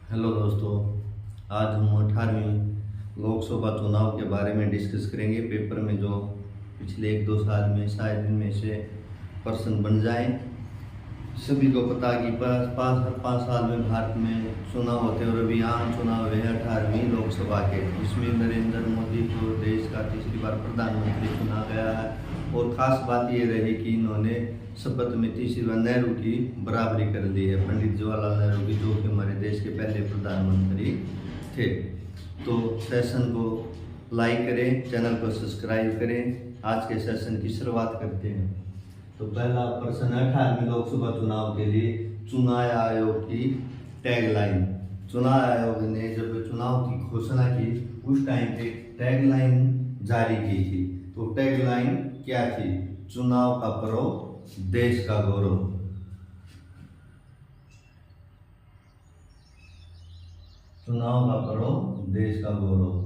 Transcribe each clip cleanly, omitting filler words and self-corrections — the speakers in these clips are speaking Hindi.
हेलो दोस्तों, आज हम 18वीं लोकसभा चुनाव के बारे में डिस्कस करेंगे। पेपर में जो पिछले 1-2 साल में शायद इनमें से प्रश्न बन जाएं। सभी को पता कि पाँच साल में भारत में चुनाव होते हैं और अभी आम चुनाव है 18वीं लोकसभा के। इसमें नरेंद्र मोदी को देश का तीसरी बार प्रधानमंत्री चुना गया है और ख़ास बात ये रही कि इन्होंने शपथ में तीसरी बार नेहरू की बराबरी कर दी है, पंडित जवाहरलाल नेहरू की, जो कि हमारे देश के पहले प्रधानमंत्री थे। तो सेशन को लाइक करें, चैनल को सब्सक्राइब करें। आज के सेशन की शुरुआत करते हैं। तो पहला प्रश्न है 18वीं लोकसभा चुनाव के लिए चुनाव आयोग की टैगलाइन। चुनाव आयोग ने जब चुनाव की घोषणा की उस टाइम पे टैगलाइन जारी की थी। तो टैगलाइन क्या थी? चुनाव का पर्व, देश का गौरव। चुनाव का पर्व, देश का गौरव।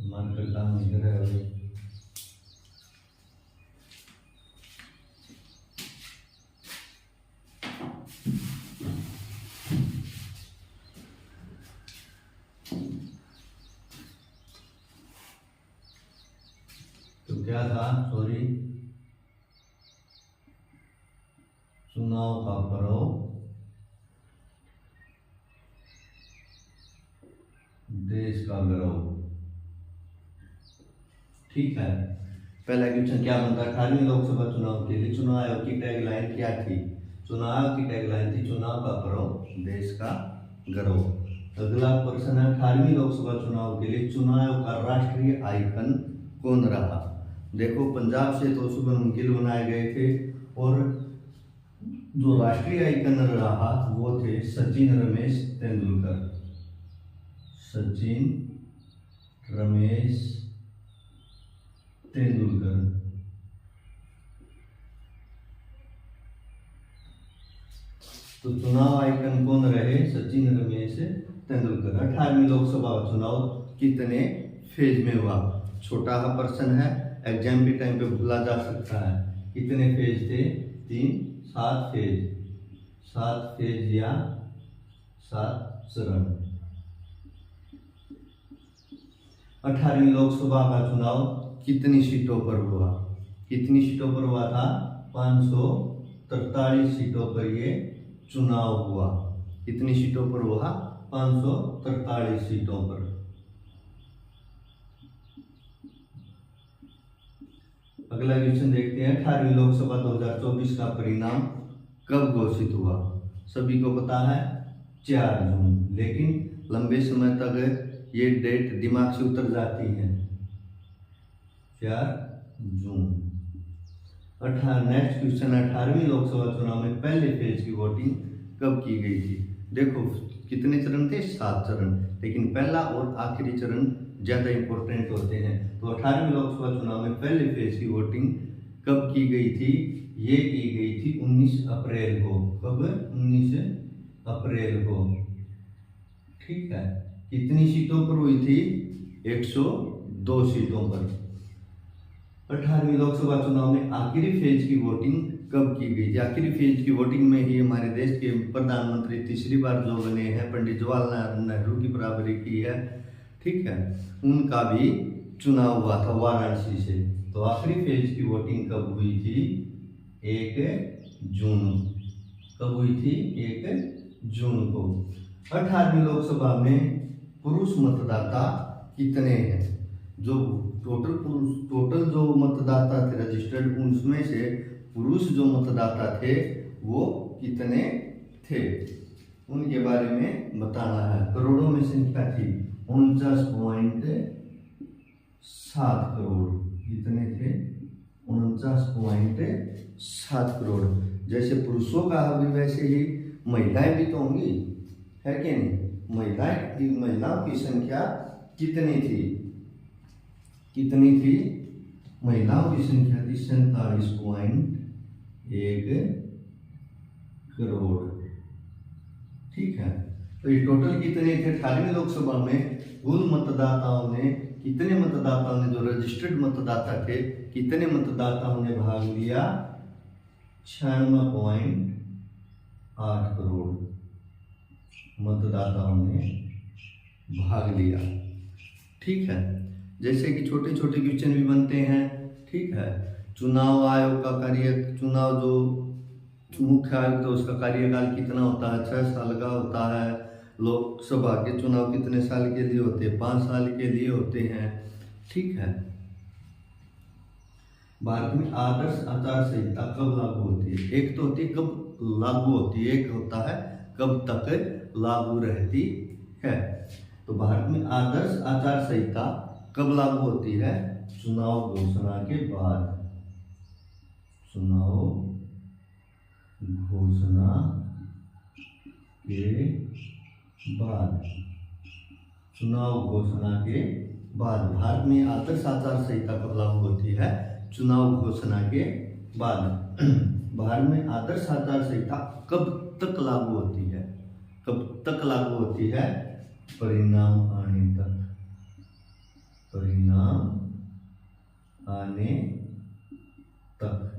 मार्कर काम नहीं कर रहा है अभी। तो क्या था? सॉरी, चुनाव का पर्व, देश का गौरव। ठीक है। पहला क्वेश्चन क्या बनता है? 18वीं लोकसभा चुनाव के लिए चुनाव आयोग की टैगलाइन क्या थी? चुनाव आयोग की टैगलाइन थी चुनाव का पर्व, देश का गौरव। अगला प्रश्न है 18वीं लोकसभा चुनाव के लिए चुनाव आयोग का राष्ट्रीय आइकन कौन रहा? देखो, पंजाब से तो शुभम गिल बनाए गए थे और जो राष्ट्रीय आइकन रहा वो थे सचिन रमेश तेंदुलकर। सचिन रमेश तेंदुलकर। तो चुनाव आइकन कौन रहे? सचिन रमेश तेंदुलकर। 18वीं लोकसभा चुनाव कितने फेज में हुआ? छोटा सा प्रश्न है, एग्जाम के टाइम पे भूला जा सकता है। कितने फेज थे? 7 फेज। 7 फेज या 7 चरण। 18वीं लोकसभा का चुनाव कितनी सीटों पर हुआ? कितनी सीटों पर हुआ था? 543 सीटों पर ये चुनाव हुआ। कितनी सीटों पर हुआ? 543 सीटों पर। अगला क्वेश्चन देखते हैं। 18वीं लोकसभा 2024 का परिणाम कब घोषित हुआ? सभी को पता है 4 जून, लेकिन लंबे समय तक ये डेट दिमाग से उतर जाती है। 4 जून। नेक्स्ट क्वेश्चन, 18वीं लोकसभा चुनाव में पहले फेज की वोटिंग कब की गई थी? देखो, कितने चरण थे? 7 चरण, लेकिन पहला और आखिरी चरण ज्यादा इंपॉर्टेंट होते हैं। तो 18वीं लोकसभा चुनाव में पहले फेज की वोटिंग कब की गई थी? ये की गई थी 19 अप्रैल को। कब? 19 अप्रैल को। ठीक है। कितनी सीटों पर हुई थी? 102 सीटों पर। 18वीं लोकसभा चुनाव में आखिरी फेज की वोटिंग कब की गई थी? आखिरी फेज की वोटिंग में ही हमारे देश के प्रधानमंत्री तीसरी बार जो बने हैं, पंडित जवाहरलाल नेहरू की बराबरी की है। ठीक है। उनका भी चुनाव हुआ था वाराणसी से। तो आखिरी फेज की वोटिंग कब हुई थी? 1 जून। कब हुई थी? 1 जून को। 18वीं लोकसभा में पुरुष मतदाता कितने हैं? जो टोटल जो मतदाता थे रजिस्टर्ड, उसमें से पुरुष जो मतदाता थे वो कितने थे, उनके बारे में बताना है। करोड़ों में संख्या थी 49.7 करोड़। कितने थे? 49.7 करोड़। जैसे पुरुषों का भी वैसे ही महिलाएं भी तो होंगी, है कि नहीं? महिलाओं की संख्या कितनी थी? कितनी थी? महिलाओं की संख्या थी 47.1 करोड़। ठीक है, तो ये टोटल कितने थे 18वीं लोकसभा में? कुल मतदाताओं ने, कितने मतदाताओं ने, जो रजिस्टर्ड मतदाता थे, कितने मतदाताओं ने भाग लिया? 96.8 करोड़ मतदाताओं ने भाग लिया। ठीक है, जैसे कि छोटे छोटे क्वेश्चन भी बनते हैं। ठीक है, चुनाव आयोग का चुनाव जो मुख्य आयुक्त है उसका कार्यकाल कितना होता है? 6 साल का होता है। लोकसभा के चुनाव कितने साल के लिए होते हैं? 5 साल के लिए होते हैं। ठीक है, भारत में आदर्श आचार संहिता कब लागू होती है? एक तो होती है कब लागू होती है, एक होता है कब तक लागू रहती है। तो भारत में आदर्श आचार संहिता कब लागू होती है? चुनाव घोषणा के बाद। चुनाव घोषणा के बाद। चुनाव घोषणा के बाद भारत में आदर्श आचार संहिता कब लागू होती है? चुनाव घोषणा के बाद। भारत में आदर्श आचार संहिता कब तक लागू होती है? कब तक लागू होती है? परिणाम आने तक। परिणाम आने तक।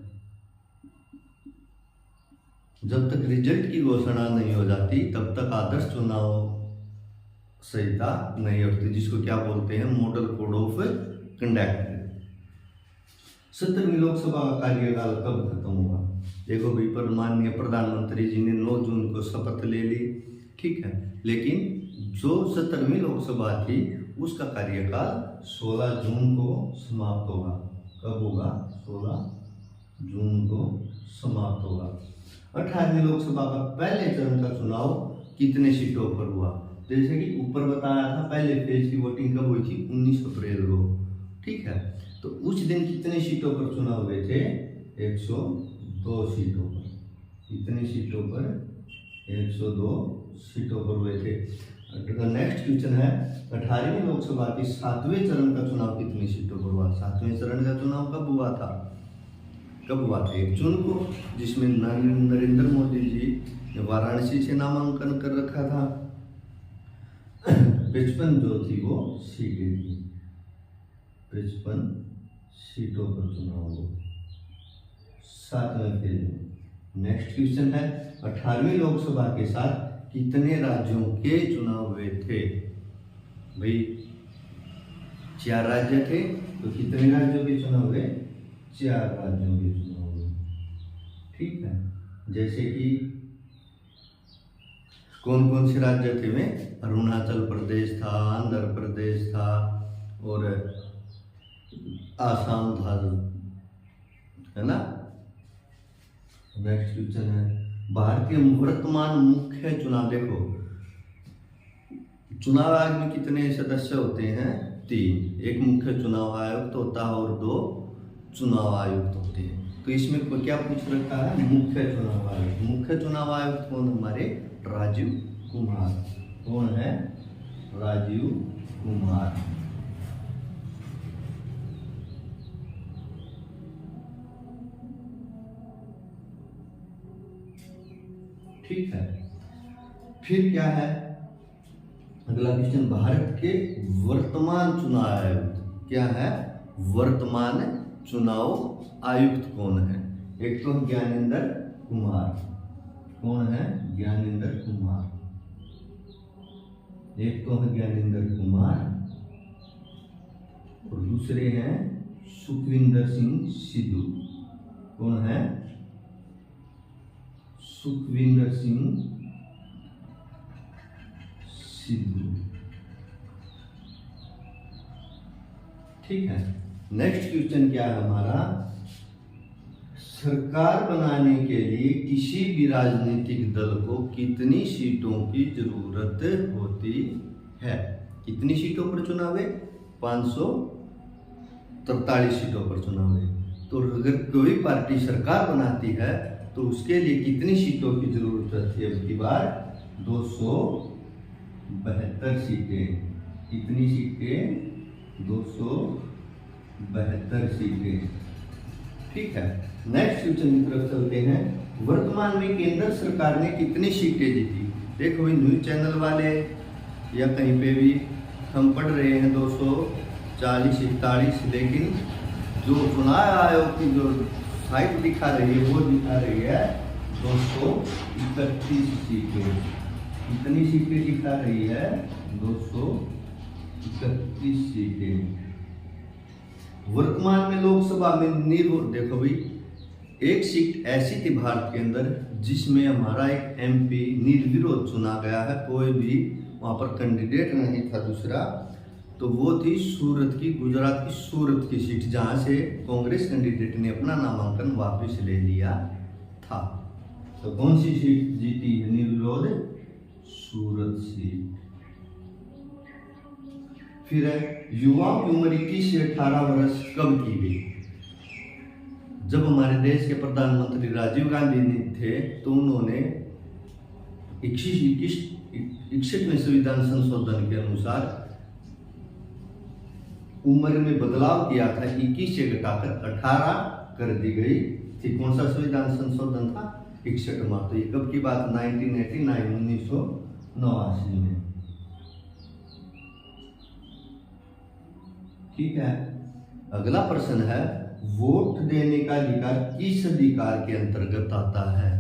जब तक रिजल्ट की घोषणा नहीं हो जाती तब तक आदर्श चुनाव संहिता नहीं होती, जिसको क्या बोलते हैं? Model code of conduct. 17वीं लोकसभा का कार्यकाल कब खत्म हुआ? देखो भाई, माननीय प्रधानमंत्री जी ने 9 जून को शपथ ले ली। ठीक है, लेकिन जो 17वीं लोकसभा थी उसका कार्यकाल 16 जून को समाप्त होगा। कब होगा? 16 जून को समाप्त होगा। 18वीं लोकसभा का पहले चरण का चुनाव कितने सीटों पर हुआ? जैसे कि ऊपर बताया था, पहले फेज की वोटिंग कब हुई थी? 19 अप्रैल को। ठीक है, तो उस दिन कितने सीटों पर चुनाव हुए थे? 102 सीटों पर। कितनी सीटों पर? 102 सीटों पर हुए थे। नेक्स्ट क्वेश्चन है, 18वीं लोकसभा के 7वें चरण का चुनाव कितनी सीटों पर हुआ? 7वें चरण का चुनाव कब हुआ था? कब हुआ था? 1 जून को, जिसमें नरेंद्र मोदी जी ने वाराणसी से नामांकन कर रखा था। 55 जो थी वो सीटें थी। 55 सीटों पर चुनाव हुआ 7वें फेज में। नेक्स्ट क्वेश्चन है, 18वीं लोकसभा के साथ कितने राज्यों के चुनाव हुए थे? भाई 4 राज्य थे, तो कितने राज्यों के चुनाव हुए? 4 राज्यों के चुनाव हुए। ठीक है, जैसे कि कौन कौन से राज्य थे में? अरुणाचल प्रदेश था, आंध्र प्रदेश था और आसाम था, है ना। नेक्स्ट क्वेश्चन है, भारतीय वर्तमान मुख्य चुनाव। देखो, चुनाव आयोग में कितने सदस्य होते हैं? 3। एक मुख्य चुनाव आयुक्त होता है और 2 चुनाव आयुक्त होते हैं। तो इसमें क्या पूछ रखा है? मुख्य चुनाव आयुक्त। मुख्य चुनाव आयुक्त कौन? हमारे राजीव कुमार। कौन है? राजीव कुमार। ठीक है, फिर क्या है अगला क्वेश्चन? भारत के वर्तमान चुनाव आयुक्त क्या है? वर्तमान चुनाव आयुक्त कौन है? एक तो ज्ञानेंद्र कुमार। कौन है? ज्ञानेंद्र कुमार। एक तो है ज्ञानेंद्र कुमार और दूसरे हैं सुखविंदर सिंह सिद्धू। कौन है? सुखविंदर सिंह सिद्धू। ठीक है, नेक्स्ट क्वेश्चन क्या है हमारा? सरकार बनाने के लिए किसी भी राजनीतिक दल को कितनी सीटों की जरूरत होती है? कितनी सीटों पर चुनाव है? 543 सीटों पर चुनाव है। तो अगर कोई पार्टी सरकार बनाती है तो उसके लिए कितनी सीटों की जरूरत होती है? अब की बार 272 सीटें। कितनी सीटें? 272 सीटें। ठीक है, नेक्स्ट क्वेश्चन की तरफ चलते हैं। वर्तमान में केंद्र सरकार ने कितनी सीटें जीती? देखो भाई, न्यूज चैनल वाले या कहीं पे भी हम पढ़ रहे हैं 240 41, लेकिन जो चुनाव आयोग की जो साइट दिखा रही है वो दिखा रही है 231 सीटें। कितनी सीटें दिखा रही है? 231 सीटें। वर्तमान में लोकसभा में देखो भाई, एक सीट ऐसी थी भारत के अंदर जिसमें हमारा एक MP निर्विरोध चुना गया है, कोई भी वहां पर कैंडिडेट नहीं था दूसरा। तो वो थी सूरत की, गुजरात की सूरत की सीट, जहां से कांग्रेस कैंडिडेट ने अपना नामांकन वापस ले लिया था। तो कौन सी सीट जीती है निर्विरोध? सूरत सीट। फिर है, युवाओं की उम्र 21 से 18 वर्ष कब की गई? जब हमारे देश के प्रधानमंत्री राजीव गांधी थे तो उन्होंने 61वें संविधान संशोधन के अनुसार उम्र में बदलाव किया था, 21 से घटाकर 18 कर दी गई थी। कौन सा संविधान संशोधन था? 61वां। तो ये कब की बात? 1989 में। ठीक है। अगला प्रश्न है, वोट देने का अधिकार किस अधिकार के अंतर्गत आता है?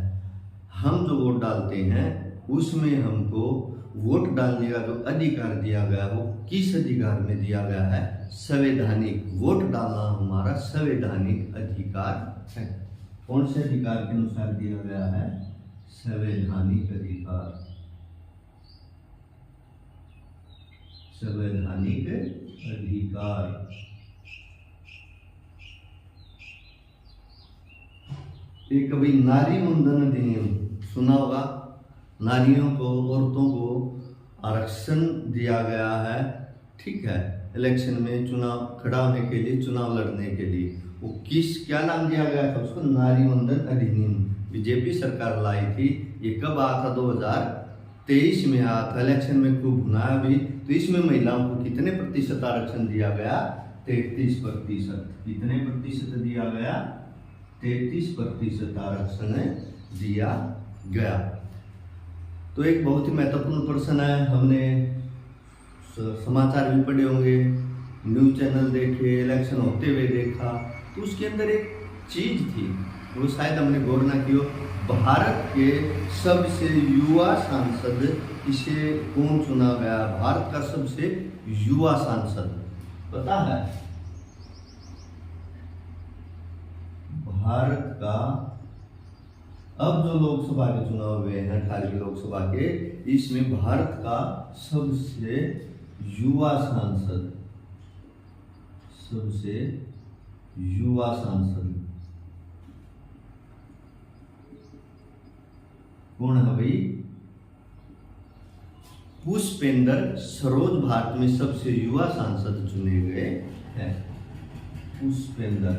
हम जो वोट डालते हैं उसमें हमको वोट डालने का जो अधिकार दिया गया वो किस अधिकार में दिया गया है? संवैधानिक। वोट डालना हमारा संवैधानिक अधिकार है। कौन से अधिकार के अनुसार दिया गया है? संवैधानिक अधिकार। संवैधानिक अधिकार। एक कभी नारी मुंडन अधिनियम सुना होगा। नारियों को, औरतों को आरक्षण दिया गया है, ठीक है, इलेक्शन में चुनाव खड़ा होने के लिए, चुनाव लड़ने के लिए। वो क्या नाम दिया गया था उसको? नारी मुंडन अधिनियम। बीजेपी सरकार लाई थी। ये कब आया था? 2023 में आया था। इलेक्शन में खूब भुनाया भी। तो इसमें महिलाओं को कितने प्रतिशत आरक्षण दिया गया? 33%। कितने प्रतिशत दिया गया? 33% आरक्षण दिया गया। तो एक बहुत ही महत्वपूर्ण प्रश्न है। हमने समाचार भी पढ़े होंगे, न्यूज चैनल देखे, इलेक्शन होते हुए देखा, तो उसके अंदर एक चीज थी वो शायद हमने गौर ना की हो। भारत के सबसे युवा सांसद, इसे कौन चुना गया? भारत का सबसे युवा सांसद पता है? भारत का अब जो लोकसभा के चुनाव हुए हैं, 18वीं लोकसभा के, इसमें भारत का सबसे युवा सांसद, सबसे युवा सांसद कौन है भाई? पुष्पेंद्र सरोज भारत में सबसे युवा सांसद चुने गए हैं। पुष्पेंद्र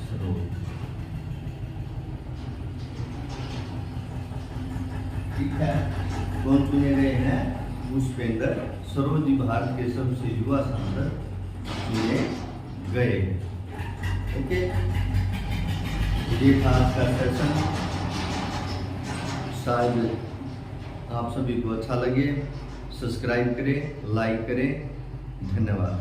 सरोज, ठीक है। कौन चुने गए हैं? पुष्पेंद्र सरोज जी भारत के सबसे युवा सांसद चुने गए। ओके, ये था आज का सेशन। शायद आप सभी को अच्छा लगे। सब्सक्राइब करें, लाइक करें। धन्यवाद।